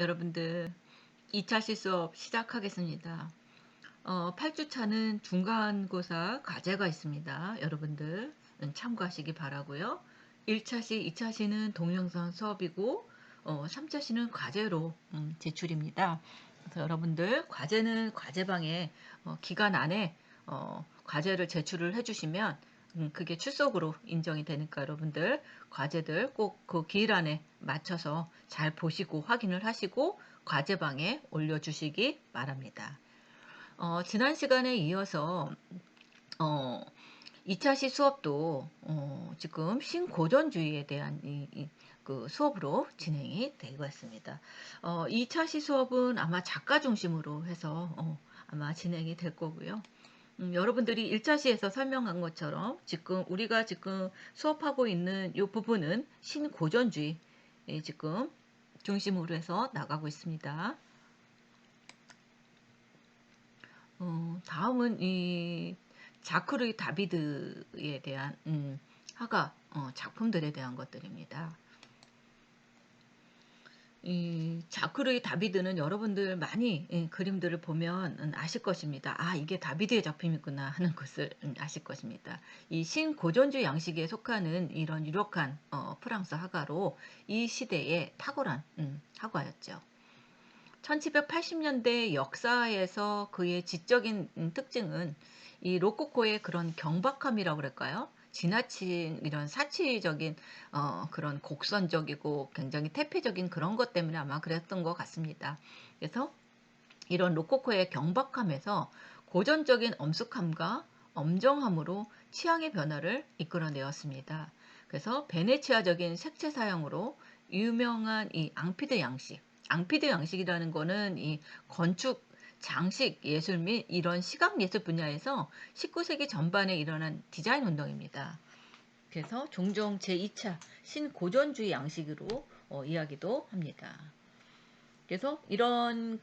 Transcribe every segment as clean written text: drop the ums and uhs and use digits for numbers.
여러분들 2차 수업 시작하겠습니다. 8주차는 중간고사 과제가 있습니다. 여러분들 참고하시기 바라고요. 1차시, 2차시는 동영상 수업이고 3차시는 과제로 제출입니다. 그래서 여러분들 과제는 과제방에 기간 안에 과제를 제출을 해주시면 그게 출석으로 인정이 되니까 여러분들 과제들 꼭 그 기일 안에 맞춰서 잘 보시고 확인을 하시고 과제방에 올려주시기 바랍니다. 지난 시간에 이어서 어, 2차시 수업도 지금 신고전주의에 대한 그 수업으로 진행이 되고 있습니다. 2차시 수업은 아마 작가 중심으로 해서 아마 진행이 될 거고요. 여러분들이 1차시에서 설명한 것처럼 우리가 지금 수업하고 있는 이 부분은 신고전주의 지금 중심으로 해서 나가고 있습니다. 다음은 이 자크르이 다비드에 대한 화가 작품들에 대한 것들입니다. 이 자크르의 다비드는 여러분들 많이 그림들을 보면 아실 것입니다. 아, 이게 다비드의 작품이구나 하는 것을 아실 것입니다. 이 신고전주의 양식에 속하는 이런 유력한 프랑스 화가로 이 시대에 탁월한 화가였죠. 1780년대 역사에서 그의 지적인 특징은 이 로코코의 그런 경박함이라고 그럴까요? 지나친 이런 사치적인 그런 곡선적이고 굉장히 태폐적인 그런 것 때문에 아마 그랬던 것 같습니다. 그래서 이런 로코코의 경박함에서 고전적인 엄숙함과 엄정함으로 취향의 변화를 이끌어내었습니다. 그래서 베네치아적인 색채 사용으로 유명한 이 앙피드 양식, 앙피드 양식이라는 거는 이 건축, 장식 예술 및 이런 시각 예술 분야에서 19세기 전반에 일어난 디자인 운동입니다. 그래서 종종 제2차 신고전주의 양식으로 이야기도 합니다. 그래서 이런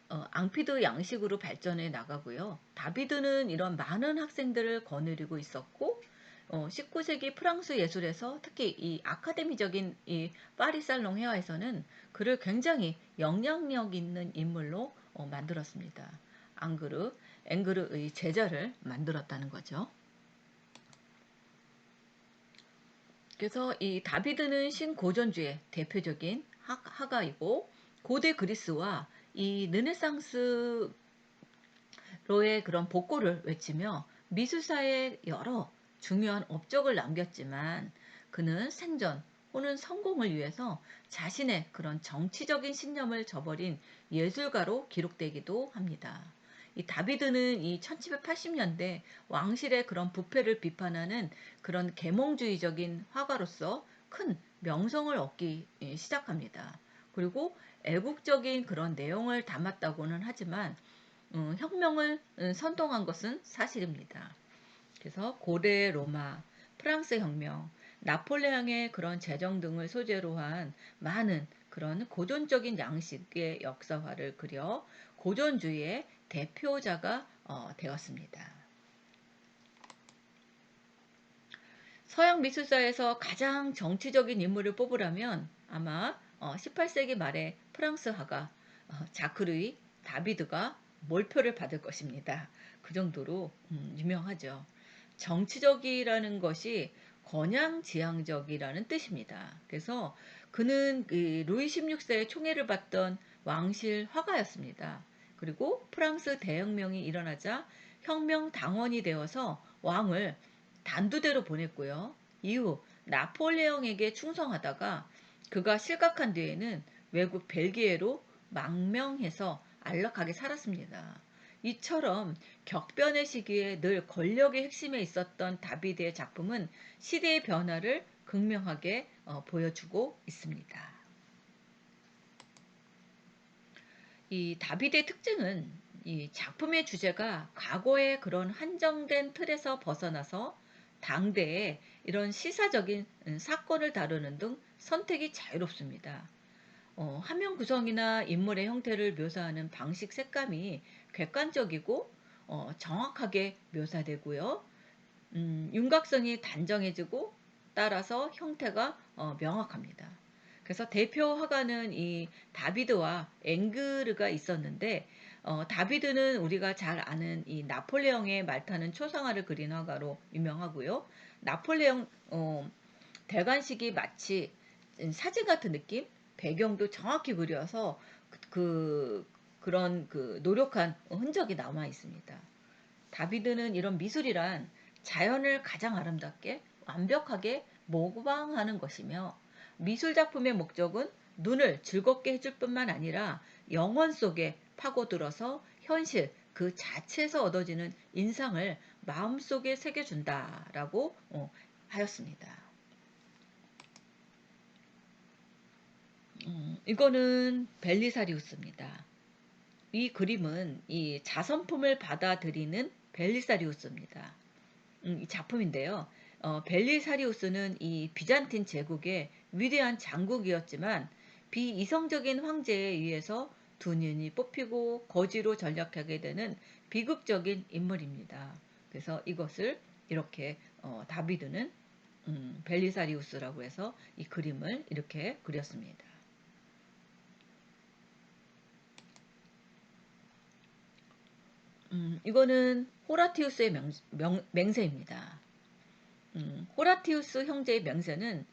앙피드 양식으로 발전해 나가고요. 다비드는 이런 많은 학생들을 거느리고 있었고 19세기 프랑스 예술에서 특히 이 아카데미적인 이 파리 살롱 회화에서는 그를 굉장히 영향력 있는 인물로 만들었습니다. 앵그르의 제자를 만들었다는 거죠. 그래서 이 다비드는 신고전주의 대표적인 화가이고 고대 그리스와 이 르네상스로의 그런 복고를 외치며 미술사에 여러 중요한 업적을 남겼지만 그는 생전 혹은 성공을 위해서 자신의 그런 정치적인 신념을 저버린 예술가로 기록되기도 합니다. 이 다비드는 이 1780년대 왕실의 그런 부패를 비판하는 그런 계몽주의적인 화가로서 큰 명성을 얻기 시작합니다. 그리고 애국적인 그런 내용을 담았다고는 하지만 혁명을 선동한 것은 사실입니다. 그래서 고대 로마, 프랑스 혁명, 나폴레옹의 그런 재정 등을 소재로 한 많은 그런 고전적인 양식의 역사화를 그려 고전주의의 대표자가 되었습니다. 서양 미술사에서 가장 정치적인 인물을 뽑으라면 아마 18세기 말에 프랑스 화가 자크르이 다비드가 몰표를 받을 것입니다. 그 정도로 유명하죠. 정치적이라는 것이 권양지향적이라는 뜻입니다. 그래서 그는 루이 16세의 총애를 받던 왕실 화가였습니다. 그리고 프랑스 대혁명이 일어나자 혁명 당원이 되어서 왕을 단두대로 보냈고요. 이후 나폴레옹에게 충성하다가 그가 실각한 뒤에는 외국 벨기에로 망명해서 안락하게 살았습니다. 이처럼 격변의 시기에 늘 권력의 핵심에 있었던 다비드의 작품은 시대의 변화를 극명하게 보여주고 있습니다. 이 다비드의 특징은 이 작품의 주제가 과거의 그런 한정된 틀에서 벗어나서 당대의 이런 시사적인 사건을 다루는 등 선택이 자유롭습니다. 화면 구성이나 인물의 형태를 묘사하는 방식 색감이 객관적이고 정확하게 묘사되고요. 윤곽성이 단정해지고 따라서 형태가 명확합니다. 그래서 대표 화가는 이 다비드와 앵그르가 있었는데 다비드는 우리가 잘 아는 이 나폴레옹의 말타는 초상화를 그린 화가로 유명하고요. 나폴레옹 대관식이 마치 사진 같은 느낌? 배경도 정확히 그려서 그런 그 노력한 흔적이 남아 있습니다. 다비드는 이런 미술이란 자연을 가장 아름답게 완벽하게 모방하는 것이며 미술 작품의 목적은 눈을 즐겁게 해줄 뿐만 아니라 영혼 속에 파고들어서 현실 그 자체에서 얻어지는 인상을 마음속에 새겨준다라고 하였습니다. 이거는 벨리사리우스입니다. 이 그림은 이 자선품을 받아들이는 벨리사리우스입니다. 이 작품인데요. 벨리사리우스는 이 비잔틴 제국의 위대한 장국이었지만 비이성적인 황제에 의해서 두 눈이 뽑히고 거지로 전락하게 되는 비극적인 인물입니다. 그래서 이것을 이렇게 다비드는 벨리사리우스라고 해서 이 그림을 이렇게 그렸습니다. 이거는 호라티우스의 맹세입니다. 호라티우스 형제의 맹세는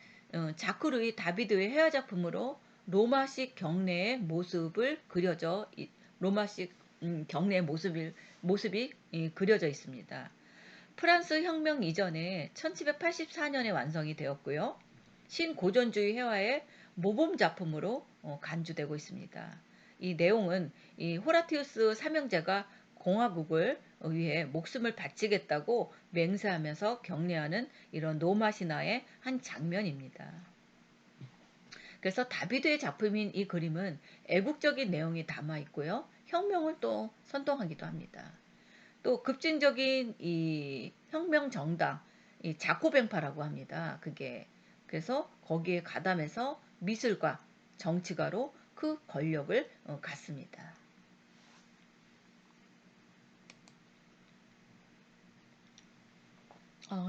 자크루이 다비드의 회화 작품으로 로마식 경례의 모습을 그려져 로마식 경례의 모습이 그려져 있습니다. 프랑스 혁명 이전에 1784년에 완성이 되었고요. 신고전주의 회화의 모범 작품으로 간주되고 있습니다. 이 내용은 이 호라티우스 삼형제가 공화국을 위해 목숨을 바치겠다고 맹세하면서 격려하는 이런 로마 신화의 한 장면입니다. 그래서 다비드의 작품인 이 그림은 애국적인 내용이 담아 있고요. 혁명을 또 선동하기도 합니다. 또 급진적인 이 혁명 정당, 이 자코뱅파라고 합니다. 그게 그래서 거기에 가담해서 미술가, 정치가로 그 권력을 갖습니다.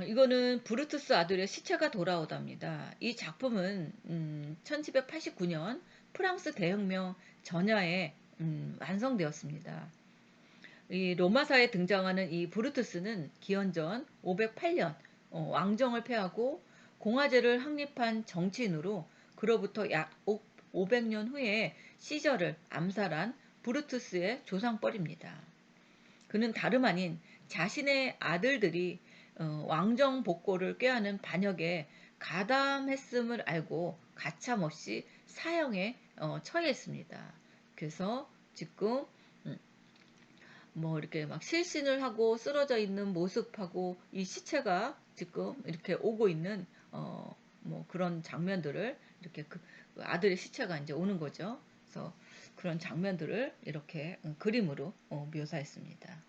이거는 브루투스 아들의 시체가 돌아오답니다. 이 작품은 1789년 프랑스 대혁명 전야에 완성되었습니다. 이 로마사에 등장하는 이 브루투스는 기원전 508년 왕정을 폐하고 공화제를 확립한 정치인으로 그로부터 약 500년 후에 시저를 암살한 브루투스의 조상뻘입니다. 그는 다름 아닌 자신의 아들들이 왕정 복고를 꾀하는 반역에 가담했음을 알고 가차없이 사형에 처했습니다. 그래서 지금 뭐 이렇게 막 실신을 하고 쓰러져 있는 모습하고 이 시체가 지금 이렇게 오고 있는 뭐 그런 장면들을 이렇게 그 아들의 시체가 이제 오는 거죠. 그래서 그런 장면들을 이렇게 그림으로 묘사했습니다.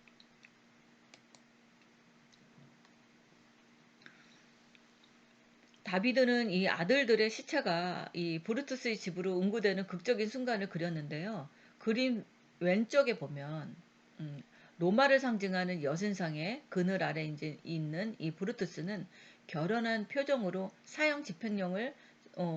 다비드는 이 아들들의 시체가 이 브루투스의 집으로 응구되는 극적인 순간을 그렸는데요. 그림 왼쪽에 보면 음, 로마를 상징하는 여신상의 그늘 아래 이제 있는 이 브루투스는 결연한 표정으로 사형 집행령을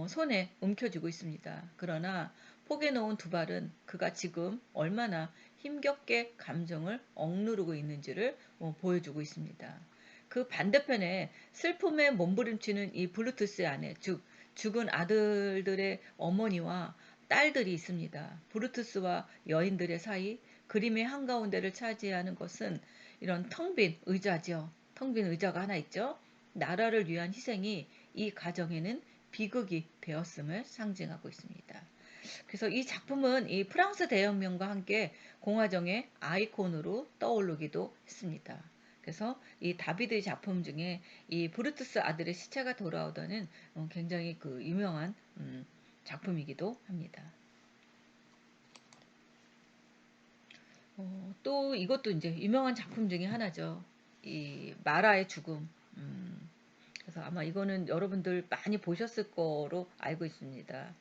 손에 움켜쥐고 있습니다. 그러나 포개 놓은 두 발은 그가 지금 얼마나 힘겹게 감정을 억누르고 있는지를 보여주고 있습니다. 그 반대편에 슬픔에 몸부림치는 이 블루투스의 아내, 즉 죽은 아들들의 어머니와 딸들이 있습니다. 브루투스와 여인들의 사이 그림의 한가운데를 차지하는 것은 이런 텅 빈 의자죠. 텅 빈 의자가 하나 있죠. 나라를 위한 희생이 이 가정에는 비극이 되었음을 상징하고 있습니다. 그래서 이 작품은 이 프랑스 대혁명과 함께 공화정의 아이콘으로 떠오르기도 했습니다. 그래서 이 다비드의 작품 중에 이 브루투스 아들의 시체가 돌아오다는 굉장히 그 유명한 작품이기도 합니다. 또 이것도 이제 유명한 작품 중에 하나죠. 이 마라의 죽음. 그래서 아마 이거는 여러분들 많이 보셨을 거로 알고 있습니다.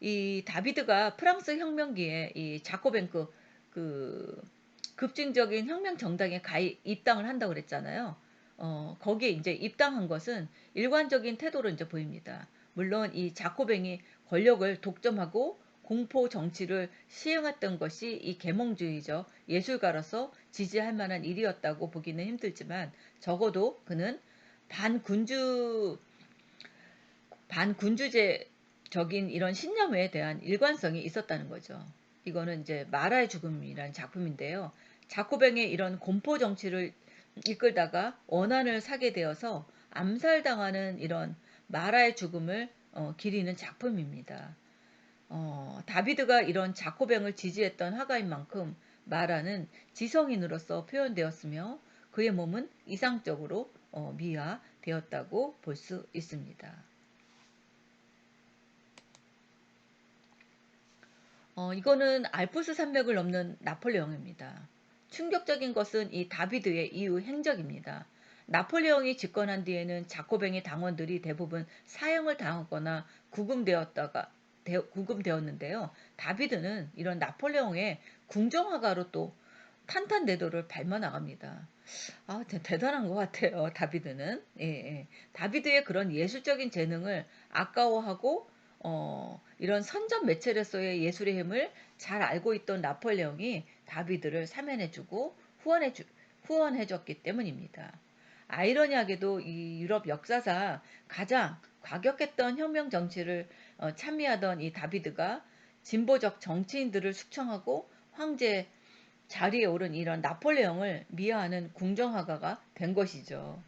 이 다비드가 프랑스 혁명기에 이 자코뱅크 그 급진적인 혁명 정당에 입당을 한다고 그랬잖아요. 거기에 이제 입당한 것은 일관적인 태도로 이제 보입니다. 물론 이 자코뱅이 권력을 독점하고 공포 정치를 시행했던 것이 이 계몽주의적 예술가로서 지지할 만한 일이었다고 보기는 힘들지만 적어도 그는 반군주 반군주제적인 이런 신념에 대한 일관성이 있었다는 거죠. 이거는 이제 마라의 죽음이라는 작품인데요. 자코뱅의 이런 공포 정치를 이끌다가 원한을 사게 되어서 암살당하는 이런 마라의 죽음을 기리는 작품입니다. 다비드가 이런 자코뱅을 지지했던 화가인 만큼 마라는 지성인으로서 표현되었으며 그의 몸은 이상적으로 미화되었다고 볼 수 있습니다. 이거는 알프스 산맥을 넘는 나폴레옹입니다. 충격적인 것은 이 다비드의 이후 행적입니다. 나폴레옹이 집권한 뒤에는 자코뱅의 당원들이 대부분 사형을 당하거나 구금되었는데요. 다비드는 이런 나폴레옹의 궁정화가로 또 탄탄대도를 밟아 나갑니다. 아, 대단한 것 같아요. 다비드는. 예, 예. 다비드의 그런 예술적인 재능을 아까워하고 이런 선전 매체로서의 예술의 힘을 잘 알고 있던 나폴레옹이 다비드를 사면해주고 후원해줬기 때문입니다. 아이러니하게도 이 유럽 역사상 가장 과격했던 혁명 정치를 참여하던 이 다비드가 진보적 정치인들을 숙청하고 황제 자리에 오른 이런 나폴레옹을 미화하는 궁정화가가 된 것이죠.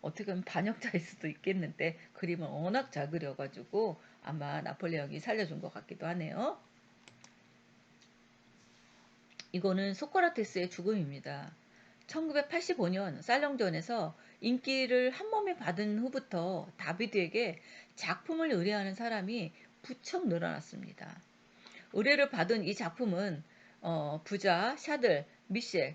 어떻게 보면 반역자일 수도 있겠는데 그림을 워낙 잘 그려가지고 아마 나폴레옹이 살려준 것 같기도 하네요. 이거는 소크라테스의 죽음입니다. 1985년 살롱전에서 인기를 한몸에 받은 후부터 다비드에게 작품을 의뢰하는 사람이 부쩍 늘어났습니다. 의뢰를 받은 이 작품은 부자 샤들, 미셸,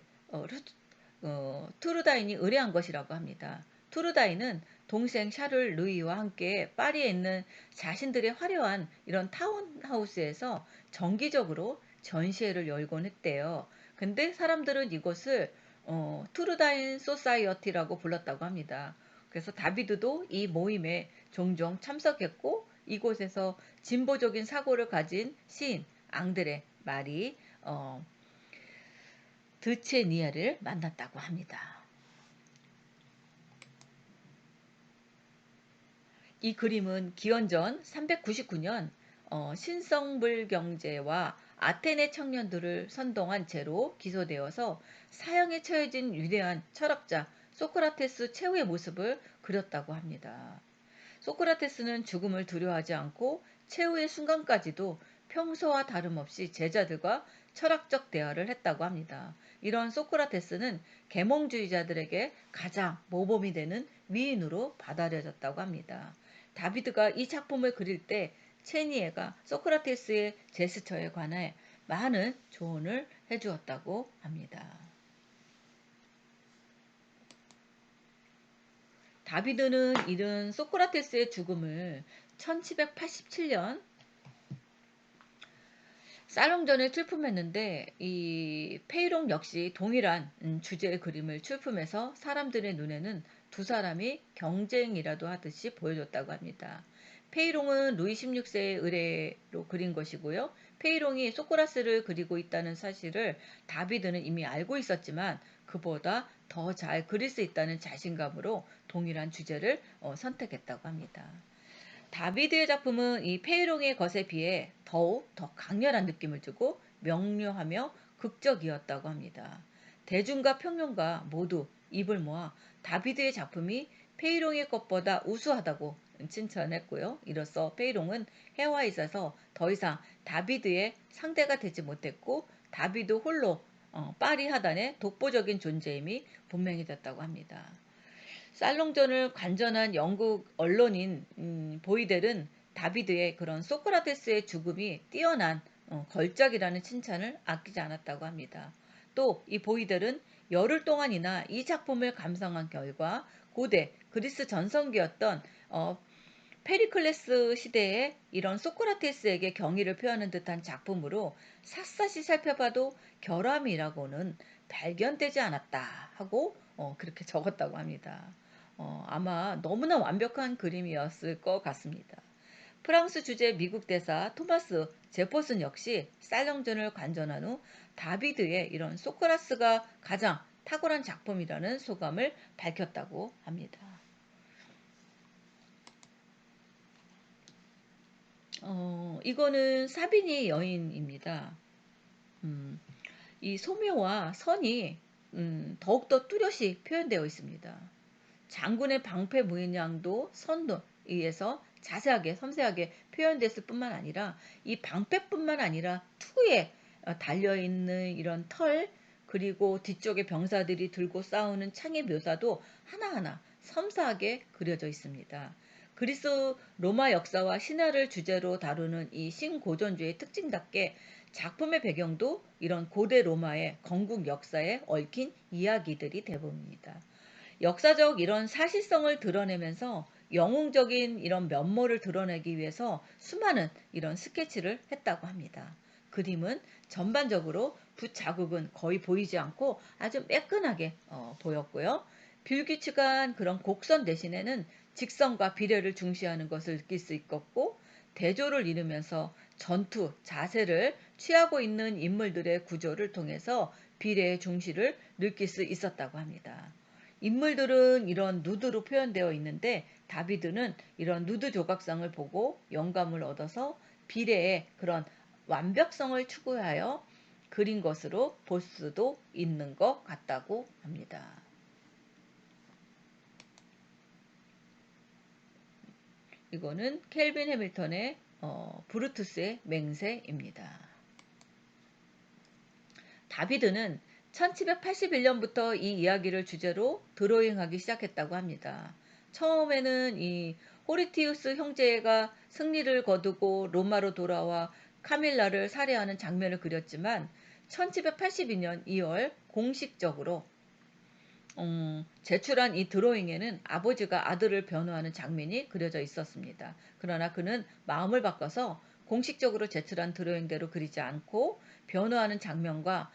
투르다인이 의뢰한 것이라고 합니다. 투르다인은 동생 샤를 루이와 함께 파리에 있는 자신들의 화려한 이런 타운하우스에서 정기적으로 전시회를 열곤 했대요. 근데 사람들은 이것을 투르다인 소사이어티라고 불렀다고 합니다. 그래서 다비드도 이 모임에 종종 참석했고 이곳에서 진보적인 사고를 가진 시인 앙드레 마리 드체니아를 만났다고 합니다. 이 그림은 기원전 399년 신성불 경제와 아테네 청년들을 선동한 죄로 기소되어서 사형에 처해진 위대한 철학자 소크라테스 최후의 모습을 그렸다고 합니다. 소크라테스는 죽음을 두려워하지 않고 최후의 순간까지도 평소와 다름없이 제자들과 철학적 대화를 했다고 합니다. 이런 소크라테스는 계몽주의자들에게 가장 모범이 되는 위인으로 받아들여졌다고 합니다. 다비드가 이 작품을 그릴 때 체니에가 소크라테스의 제스처에 관해 많은 조언을 해주었다고 합니다. 다비드는 이른 소크라테스의 죽음을 1787년 살롱전에 출품했는데 이 페이롱 역시 동일한 주제의 그림을 출품해서 사람들의 눈에는 두 사람이 경쟁이라도 하듯이 보여줬다고 합니다. 페이롱은 루이 16세의 의뢰로 그린 것이고요. 페이롱이 소크라스를 그리고 있다는 사실을 다비드는 이미 알고 있었지만 그보다 더 잘 그릴 수 있다는 자신감으로 동일한 주제를 선택했다고 합니다. 다비드의 작품은 이 페이롱의 것에 비해 더욱 더 강렬한 느낌을 주고 명료하며 극적이었다고 합니다. 대중과 평론가 모두 입을 모아 다비드의 작품이 페이롱의 것보다 우수하다고 칭찬했고요. 이로써 페이롱은 해화에 있어서 더 이상 다비드의 상대가 되지 못했고 다비드 홀로 파리 하단의 독보적인 존재임이 분명히 됐다고 합니다. 살롱전을 관전한 영국 언론인 보이델은 다비드의 그런 소크라테스의 죽음이 뛰어난 걸작이라는 칭찬을 아끼지 않았다고 합니다. 또 이 보이델은 열흘 동안이나 이 작품을 감상한 결과 고대 그리스 전성기였던 페리클레스 시대에 이런 소크라테스에게 경의를 표하는 듯한 작품으로 샅샅이 살펴봐도 결함이라고는 발견되지 않았다 하고 그렇게 적었다고 합니다. 아마 너무나 완벽한 그림이었을 것 같습니다. 프랑스 주재 미국 대사 토마스 제퍼슨 역시 쌀렁전을 관전한 후 다비드의 이런 소크라스가 가장 탁월한 작품이라는 소감을 밝혔다고 합니다. 이거는 사비니 여인입니다. 음, 이 소묘와 선이 더욱더 뚜렷이 표현되어 있습니다. 장군의 방패 무인양도 선도 의해서 자세하게 섬세하게 표현됐을 뿐만 아니라 이 방패뿐만 아니라 투에 달려있는 이런 털 그리고 뒤쪽에 병사들이 들고 싸우는 창의 묘사도 하나하나 섬세하게 그려져 있습니다. 그리스 로마 역사와 신화를 주제로 다루는 이 신고전주의 특징답게 작품의 배경도 이런 고대 로마의 건국 역사에 얽힌 이야기들이 대부분입니다. 역사적 이런 사실성을 드러내면서 영웅적인 이런 면모를 드러내기 위해서 수많은 이런 스케치를 했다고 합니다. 그림은 전반적으로 붓 자국은 거의 보이지 않고 아주 매끈하게 보였고요. 불규칙한 그런 곡선 대신에는 직선과 비례를 중시하는 것을 느낄 수 있었고 대조를 이루면서 전투, 자세를 취하고 있는 인물들의 구조를 통해서 비례의 중시를 느낄 수 있었다고 합니다. 인물들은 이런 누드로 표현되어 있는데 다비드는 이런 누드 조각상을 보고 영감을 얻어서 비례의 그런 완벽성을 추구하여 그린 것으로 볼 수도 있는 것 같다고 합니다. 이거는 켈빈 해밀턴의 브루투스의 맹세입니다. 다비드는 1781년부터 이 이야기를 주제로 드로잉하기 시작했다고 합니다. 처음에는 이 호리티우스 형제가 승리를 거두고 로마로 돌아와 카밀라를 살해하는 장면을 그렸지만 1782년 2월 공식적으로 제출한 이 드로잉에는 아버지가 아들을 변호하는 장면이 그려져 있었습니다. 그러나 그는 마음을 바꿔서 공식적으로 제출한 드로잉대로 그리지 않고 변호하는 장면과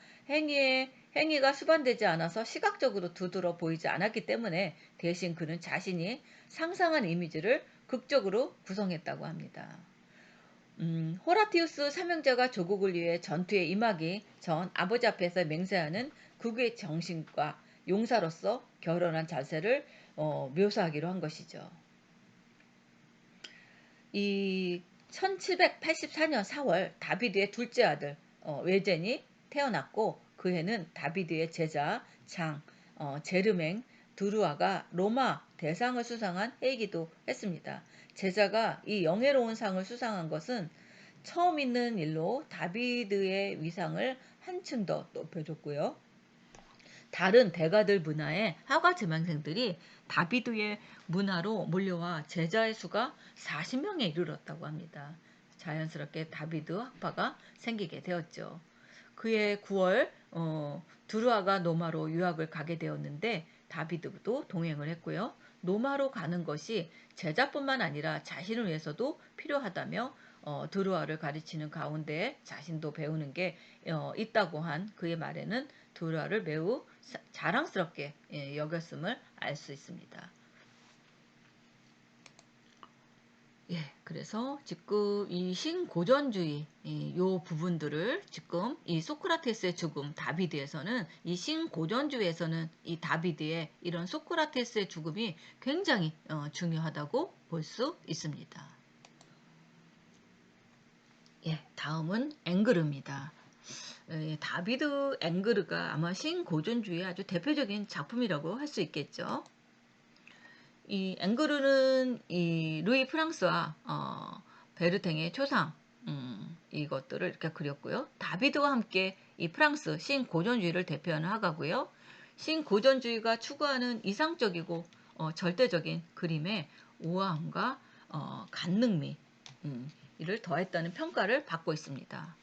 행위가 수반되지 않아서 시각적으로 두드러 보이지 않았기 때문에 대신 그는 자신이 상상한 이미지를 극적으로 구성했다고 합니다. 호라티우스 삼형제가 조국을 위해 전투에 임하기 전 아버지 앞에서 맹세하는 극의 정신과 용사로서 결혼한 자세를 묘사하기로 한 것이죠. 이 1784년 4월 다비드의 둘째 아들 외젠이 태어났고 그 해는 다비드의 제자 장 제르맹 드루아가 로마 대상을 수상한 해이기도 했습니다. 제자가 이 영예로운 상을 수상한 것은 처음 있는 일로 다비드의 위상을 한층 더 높여줬고요. 다른 대가들 문화의 화가 지망생들이 다비드의 문화로 몰려와 제자의 수가 40명에 이르렀다고 합니다. 자연스럽게 다비드 학파가 생기게 되었죠. 그해 9월 두루아가 노마로 유학을 가게 되었는데 다비드도 동행을 했고요. 노마로 가는 것이 제자뿐만 아니라 자신을 위해서도 필요하다며 두루아를 가르치는 가운데 자신도 배우는 게 있다고 한 그의 말에는 두루아를 매우 자랑스럽게 여겼음을 알 수 있습니다. 예, 그래서 지금 이 신고전주의 요 부분들을 지금 이 소크라테스의 죽음 다비드에서는 이 신고전주의에서는 이 다비드의 이런 소크라테스의 죽음이 굉장히 중요하다고 볼 수 있습니다. 예, 다음은 앵그르입니다. 다비드 앵그르가 아마 신고전주의의 아주 대표적인 작품이라고 할 수 있겠죠. 이 앵그르는 이 루이 프랑스와 베르탱의 초상 이것들을 이렇게 그렸고요. 다비드와 함께 이 프랑스 신고전주의를 대표하는 화가고요. 신고전주의가 추구하는 이상적이고 절대적인 그림의 우아함과 간능미 이를 더했다는 평가를 받고 있습니다.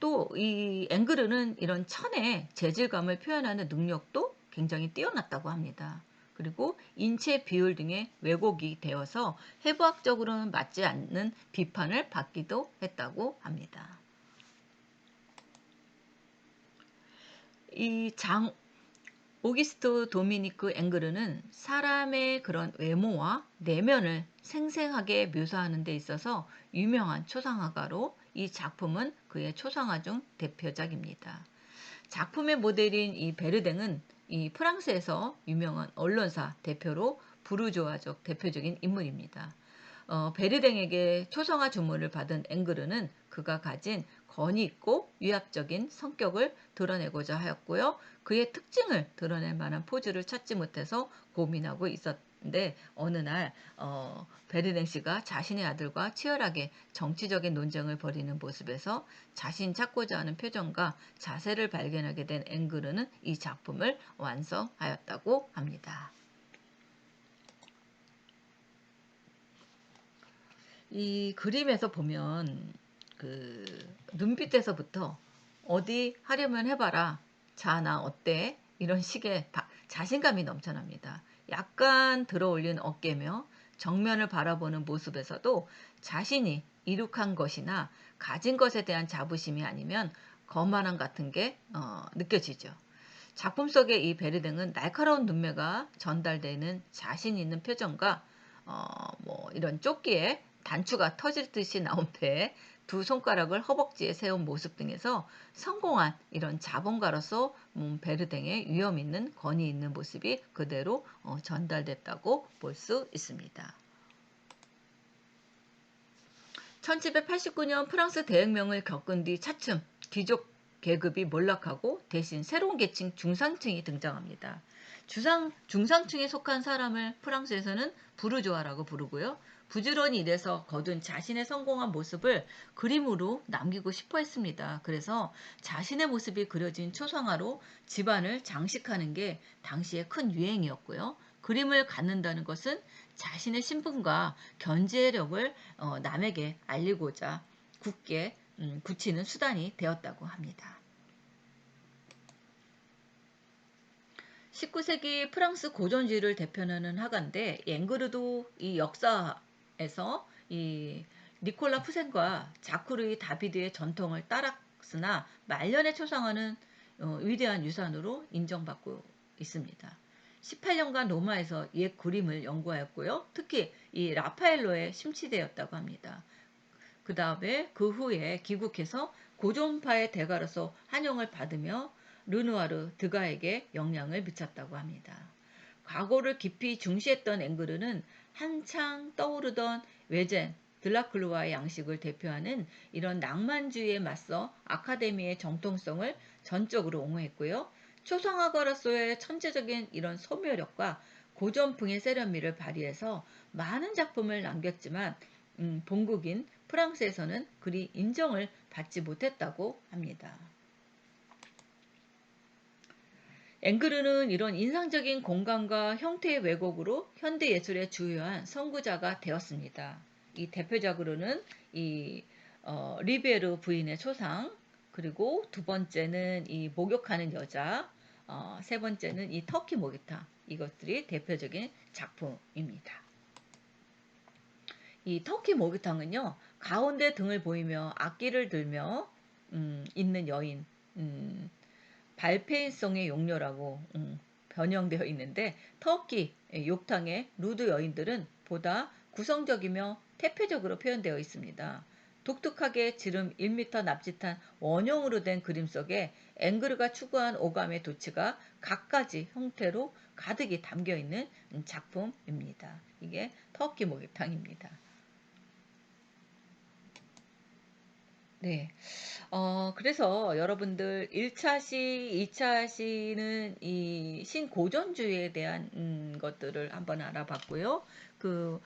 또 이 앵그르는 이런 천의 재질감을 표현하는 능력도 굉장히 뛰어났다고 합니다. 그리고 인체 비율 등의 왜곡이 되어서 해부학적으로는 맞지 않는 비판을 받기도 했다고 합니다. 이 오기스토 도미니크 앵그르는 사람의 그런 외모와 내면을 생생하게 묘사하는 데 있어서 유명한 초상화가로 이 작품은 그의 초상화 중 대표작입니다. 작품의 모델인 이 베르댕은 이 프랑스에서 유명한 언론사 대표로 부르주아적 대표적인 인물입니다. 베르댕에게 초상화 주문을 받은 앵그르는 그가 가진 권위 있고 위압적인 성격을 드러내고자 하였고요. 그의 특징을 드러낼 만한 포즈를 찾지 못해서 고민하고 있었는데 어느 날 베르댕 씨가 자신의 아들과 치열하게 정치적인 논쟁을 벌이는 모습에서 자신 찾고자 하는 표정과 자세를 발견하게 된 앵그르는 이 작품을 완성하였다고 합니다. 이 그림에서 보면 그 눈빛에서부터 어디 하려면 해봐라. 자, 나 어때? 이런 식의 자신감이 넘쳐납니다. 약간 들어올린 어깨며 정면을 바라보는 모습에서도 자신이 이룩한 것이나 가진 것에 대한 자부심이 아니면 거만함 같은 게 느껴지죠. 작품 속의 이 베르댕은 날카로운 눈매가 전달되는 자신 있는 표정과 뭐 이런 조끼에 단추가 터질 듯이 나온 배에 두 손가락을 허벅지에 세운 모습 등에서 성공한 이런 자본가로서 베르댕의 위험 있는 권위 있는 모습이 그대로 전달됐다고 볼 수 있습니다. 1789년 프랑스 대혁명을 겪은 뒤 차츰 귀족 계급이 몰락하고 대신 새로운 계층 중상층이 등장합니다. 중상층에 속한 사람을 프랑스에서는 부르주아라고 부르고요. 부지런히 일해서 거둔 자신의 성공한 모습을 그림으로 남기고 싶어 했습니다. 그래서 자신의 모습이 그려진 초상화로 집안을 장식하는 게 당시에 큰 유행이었고요. 그림을 갖는다는 것은 자신의 신분과 견제력을 남에게 알리고자 굳게 굳히는 수단이 되었다고 합니다. 19세기 프랑스 고전주의를 대표하는 화가인데 앵그르도 이 역사에서 이 니콜라 푸센과 자쿠르이 다비드의 전통을 따랐으나 말년의 초상화는 위대한 유산으로 인정받고 있습니다. 18년간 로마에서 옛 그림을 연구하였고요. 특히 이 라파엘로에 심취되었다고 합니다. 그 다음에 그 후에 귀국해서 고전파의 대가로서 환영을 받으며 르누아르, 드가에게 영향을 미쳤다고 합니다. 과거를 깊이 중시했던 앵그르는 한창 떠오르던 외젠, 드라큘루아의 양식을 대표하는 이런 낭만주의에 맞서 아카데미의 정통성을 전적으로 옹호했고요. 초상화가로서의 천재적인 이런 소묘력과 고전풍의 세련미를 발휘해서 많은 작품을 남겼지만 본국인 프랑스에서는 그리 인정을 받지 못했다고 합니다. 앵그르는 이런 인상적인 공간과 형태의 왜곡으로 현대 예술의 주요한 선구자가 되었습니다. 이 대표작으로는 이 리베르 부인의 초상, 그리고 두 번째는 이 목욕하는 여자, 세 번째는 이 터키 목욕탕, 이것들이 대표적인 작품입니다. 이 터키 목욕탕은요, 가운데 등을 보이며 악기를 들며 있는 여인, 발페인성의 용녀라고 변형되어 있는데 터키 욕탕의 루드 여인들은 보다 구성적이며 태폐적으로 표현되어 있습니다. 독특하게 지름 1m 납짓한 원형으로 된 그림 속에 앵그르가 추구한 오감의 도치가 갖가지 형태로 가득히 담겨있는 작품입니다. 이게 터키 목욕탕입니다. 네. 그래서 여러분들 1차 시, 2차 시는 이 신고전주의에 대한 것들을 한번 알아봤고요. 그,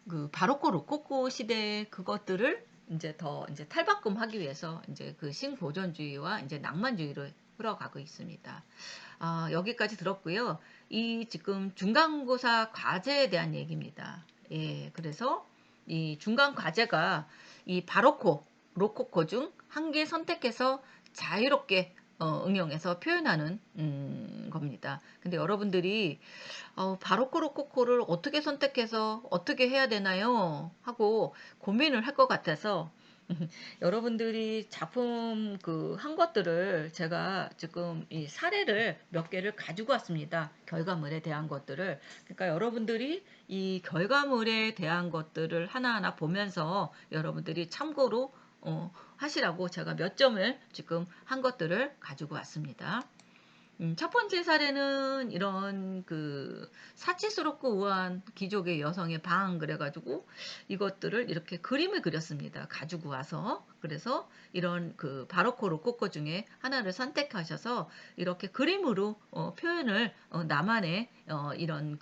그 바로코 로코코 시대 그것들을 이제 더 이제 탈바꿈하기 위해서 이제 그 신고전주의와 이제 낭만주의로 흘러가고 있습니다. 여기까지 들었고요. 이 지금 중간고사 과제에 대한 얘기입니다. 예, 그래서 이 중간 과제가 이 바로코, 로코코 중 한 개 선택해서 자유롭게 응용해서 표현하는 겁니다. 근데 여러분들이 바로코, 로코코를 어떻게 선택해서 어떻게 해야 되나요? 하고 고민을 할 것 같아서 여러분들이 작품 한 것들을 제가 지금 이 사례를 몇 개를 가지고 왔습니다. 결과물에 대한 것들을. 그러니까 여러분들이 이 결과물에 대한 것들을 하나하나 보면서 여러분들이 참고로 하시라고 제가 몇 점을 지금 한 것들을 가지고 왔습니다. 첫 번째 사례는 이런 사치스럽고 우아한 귀족의 여성의 방 그래가지고 이것들을 이렇게 그림을 그렸습니다. 가지고 와서. 그래서 이런 바로코 로코코 중에 하나를 선택하셔서 이렇게 그림으로 표현을 나만의 이런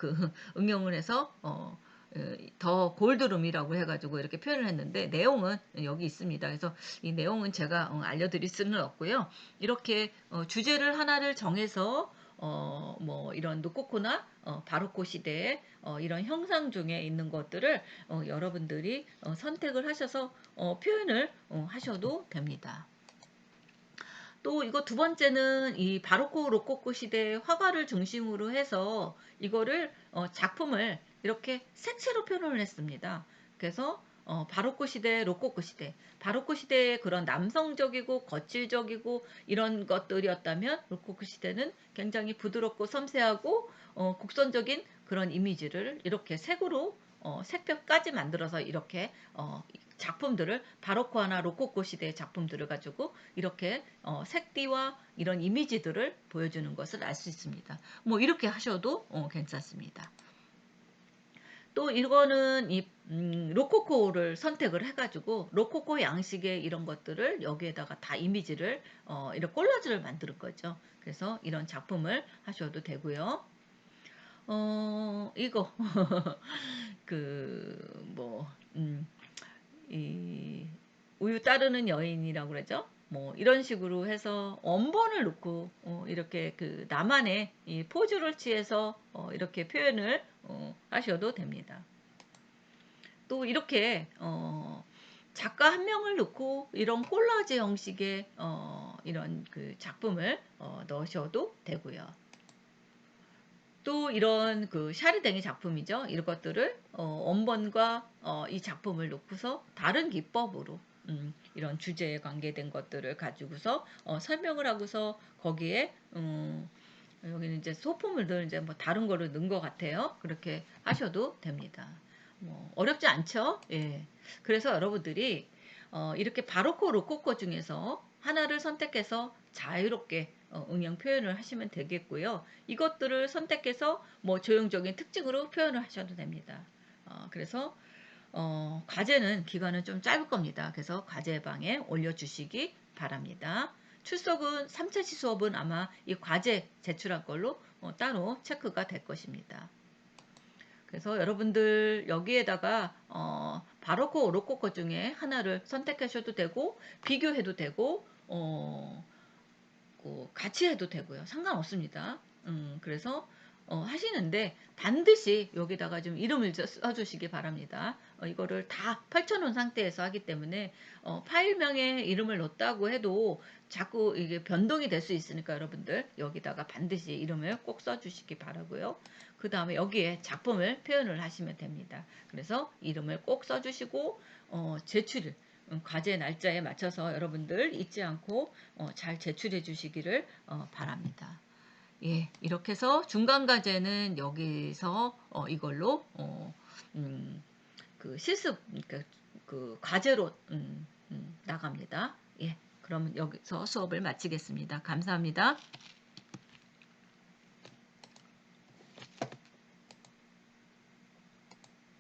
응용을 해서 더 골드룸이라고 해가지고 이렇게 표현을 했는데 내용은 여기 있습니다. 그래서 이 내용은 제가 알려드릴 수는 없고요. 이렇게 주제를 하나를 정해서 뭐 이런 노코코나 바로코 시대의 이런 형상 중에 있는 것들을 여러분들이 선택을 하셔서 표현을 하셔도 됩니다. 또 이거 두 번째는 이 바로코 로코코 시대의 화가를 중심으로 해서 이거를 작품을 이렇게 색채로 표현을 했습니다. 그래서 바로코 시대, 로코코 시대, 바로코 시대의 그런 남성적이고 거칠적이고 이런 것들이었다면 로코코 시대는 굉장히 부드럽고 섬세하고 곡선적인 그런 이미지를 이렇게 색으로 색벽까지 만들어서 이렇게 작품들을 바로코나 로코코 시대의 작품들을 가지고 이렇게 색띠와 이런 이미지들을 보여주는 것을 알 수 있습니다. 뭐 이렇게 하셔도 괜찮습니다. 또 이거는 이 로코코를 선택을 해가지고 로코코 양식의 이런 것들을 여기에다가 다 이미지를 이런 콜라주를 만드는 거죠. 그래서 이런 작품을 하셔도 되고요. 이거 뭐 이 우유 따르는 여인이라고 그러죠. 뭐 이런 식으로 해서 원본을 놓고 이렇게 나만의 이 포즈를 취해서 이렇게 표현을 하셔도 됩니다. 또 이렇게 작가 한 명을 놓고 이런 콜라지 형식의 이런 작품을 넣으셔도 되고요. 또 이런 샤르댕의 작품이죠. 이런 것들을 원본과 이 작품을 놓고서 다른 기법으로 이런 주제에 관계된 것들을 가지고서 설명을 하고서 거기에 여기는 이제 소품을 이제 뭐 다른 거를 넣은 것 같아요. 그렇게 하셔도 됩니다. 뭐 어렵지 않죠? 예. 그래서 여러분들이 이렇게 바로코 로코코 중에서 하나를 선택해서 자유롭게 응용 표현을 하시면 되겠고요. 이것들을 선택해서 뭐 조형적인 특징으로 표현을 하셔도 됩니다. 그래서 과제는 기간은 좀 짧을 겁니다. 그래서 과제방에 올려주시기 바랍니다. 출석은 3차 시수업은 아마 이 과제 제출한 걸로 따로 체크가 될 것입니다. 그래서 여러분들 여기에다가 바로코 로코코 중에 하나를 선택하셔도 되고 비교해도 되고 같이 해도 되고요. 상관없습니다. 그래서 하시는데 반드시 여기다가 좀 이름을 써주시기 바랍니다. 이거를 다 펼쳐놓은 상태에서 하기 때문에 파일명에 이름을 넣었다고 해도 자꾸 이게 변동이 될 수 있으니까 여러분들 여기다가 반드시 이름을 꼭 써주시기 바라고요. 그 다음에 여기에 작품을 표현을 하시면 됩니다. 그래서 이름을 꼭 써주시고 제출을 과제 날짜에 맞춰서 여러분들 잊지 않고 잘 제출해 주시기를 바랍니다. 예, 이렇게 해서 중간 과제는 여기서 이걸로 실습 그러니까 과제로 나갑니다. 예, 그럼 여기서 수업을 마치겠습니다. 감사합니다.